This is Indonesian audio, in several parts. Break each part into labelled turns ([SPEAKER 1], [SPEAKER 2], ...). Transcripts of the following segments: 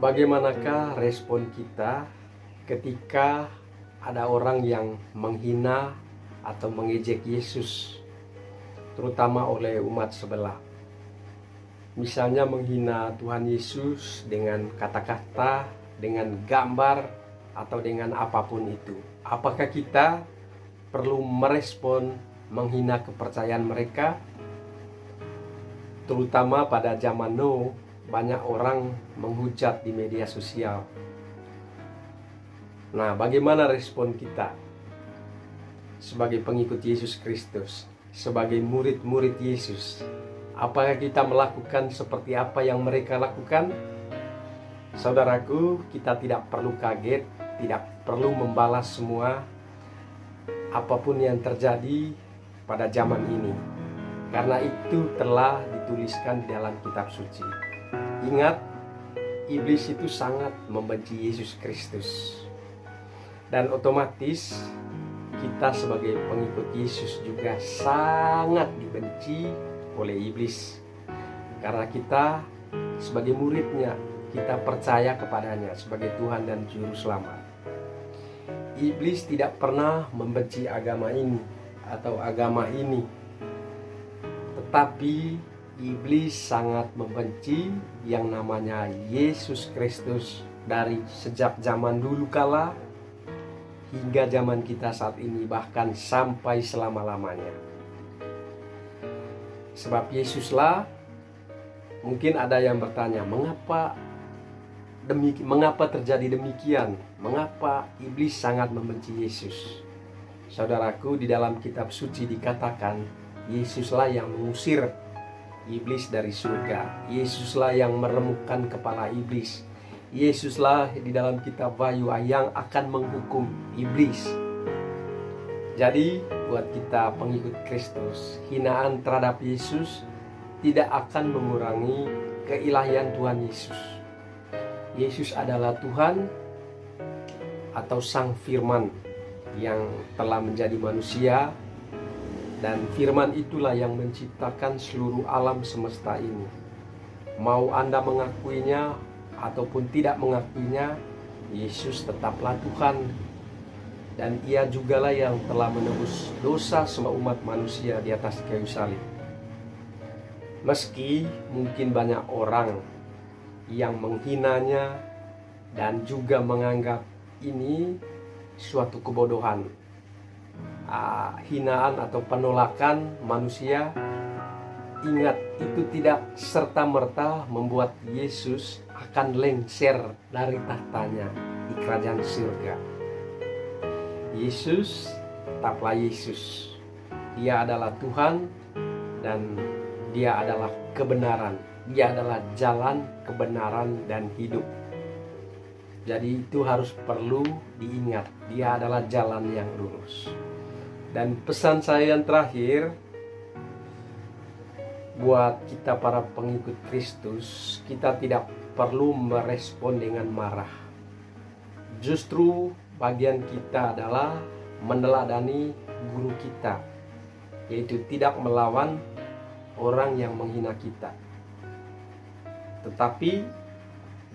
[SPEAKER 1] Bagaimanakah respon kita ketika ada orang yang menghina atau mengejek Yesus, terutama oleh umat sebelah? Misalnya menghina Tuhan Yesus dengan kata-kata, dengan gambar, atau dengan apapun itu. Apakah kita perlu merespon menghina kepercayaan mereka? Terutama pada zaman Nuh, banyak orang menghujat di media sosial. Nah, bagaimana respon kita sebagai pengikut Yesus Kristus, sebagai murid-murid Yesus? Apakah kita melakukan seperti apa yang mereka lakukan? Saudaraku, kita tidak perlu kaget, tidak perlu membalas semua apapun yang terjadi pada zaman ini, karena itu telah dituliskan di dalam kitab suci. Ingat, iblis itu sangat membenci Yesus Kristus, dan otomatis kita sebagai pengikut Yesus juga sangat dibenci oleh iblis, karena kita sebagai muridnya, kita percaya kepadanya sebagai Tuhan dan Juru Selamat. Iblis tidak pernah membenci agama ini atau agama ini, tetapi iblis sangat membenci yang namanya Yesus Kristus dari sejak zaman dulu kala hingga zaman kita saat ini, bahkan sampai selama-lamanya. Sebab Yesuslah, mungkin ada yang bertanya, mengapa terjadi demikian? Mengapa iblis sangat membenci Yesus? Saudaraku, di dalam kitab suci dikatakan, Yesuslah yang mengusir iblis dari surga. Yesuslah yang meremukkan kepala iblis. Yesuslah di dalam kitab Wahyu yang akan menghukum iblis. Jadi buat kita pengikut Kristus, hinaan terhadap Yesus tidak akan mengurangi keilahian Tuhan Yesus. Yesus adalah Tuhan atau Sang Firman yang telah menjadi manusia, dan firman itulah yang menciptakan seluruh alam semesta ini. Mau Anda mengakuinya ataupun tidak mengakuinya, Yesus tetaplah Tuhan. Dan Ia jugalah yang telah menebus dosa semua umat manusia di atas kayu salib. Meski mungkin banyak orang yang menghinanya dan juga menganggap ini suatu kebodohan, hinaan atau penolakan manusia, ingat, itu tidak serta-merta membuat Yesus akan lengser dari tahtanya di kerajaan surga. Yesus tetaplah Yesus. Dia adalah Tuhan dan Dia adalah kebenaran. Dia adalah jalan, kebenaran, dan hidup. Jadi itu harus perlu diingat. Dia adalah jalan yang lurus. Dan pesan saya yang terakhir buat kita para pengikut Kristus, kita tidak perlu merespon dengan marah. Justru bagian kita adalah meneladani guru kita, yaitu tidak melawan orang yang menghina kita. Tetapi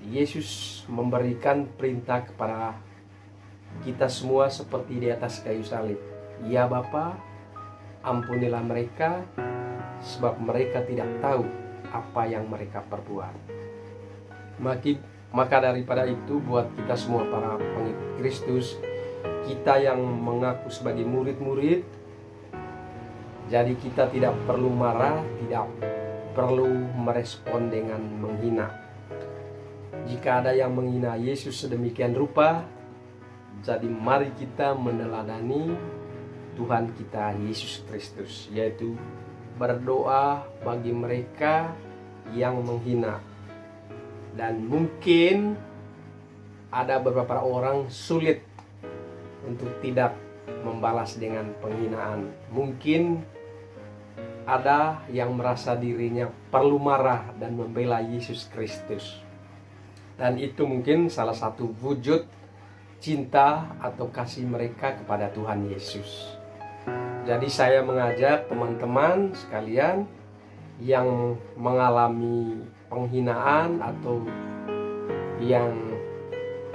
[SPEAKER 1] Yesus memberikan perintah kepada kita semua seperti di atas kayu salib. Ya Bapa, ampunilah mereka, sebab mereka tidak tahu apa yang mereka perbuat. Maka daripada itu, buat kita semua para pengikut Kristus, kita yang mengaku sebagai murid-murid, jadi kita tidak perlu marah, tidak perlu merespon dengan menghina. Jika ada yang menghina Yesus sedemikian rupa, jadi mari kita meneladani Tuhan kita Yesus Kristus, yaitu berdoa bagi mereka yang menghina. Dan mungkin ada beberapa orang sulit untuk tidak membalas dengan penghinaan. Mungkin ada yang merasa dirinya perlu marah dan membela Yesus Kristus. Dan itu mungkin salah satu wujud cinta atau kasih mereka kepada Tuhan Yesus. Jadi saya mengajak teman-teman sekalian yang mengalami penghinaan atau yang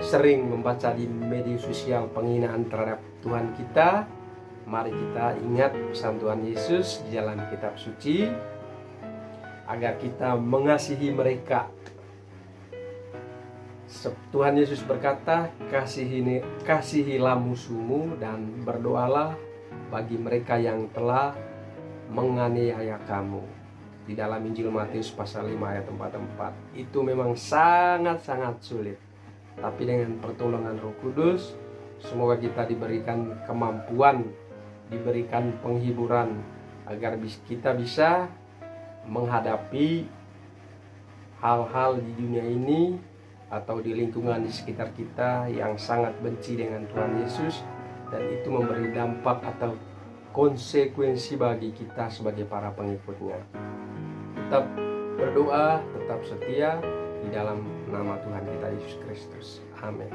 [SPEAKER 1] sering membaca di media sosial penghinaan terhadap Tuhan kita, mari kita ingat pesan Tuhan Yesus di dalam kitab suci agar kita mengasihi mereka. Tuhan Yesus berkata, kasihilah musuhmu dan berdoalah bagi mereka yang telah menganiaya kamu. Di dalam Injil Matius pasal 5 ayat 44. Itu memang sangat-sangat sulit. Tapi dengan pertolongan Roh Kudus, semoga kita diberikan kemampuan, diberikan penghiburan agar kita bisa menghadapi hal-hal di dunia ini atau di lingkungan di sekitar kita yang sangat benci dengan Tuhan Yesus, dan itu memberi dampak atau konsekuensi bagi kita sebagai para pengikutnya. Tetap berdoa, tetap setia di dalam nama Tuhan kita Yesus Kristus. Amin.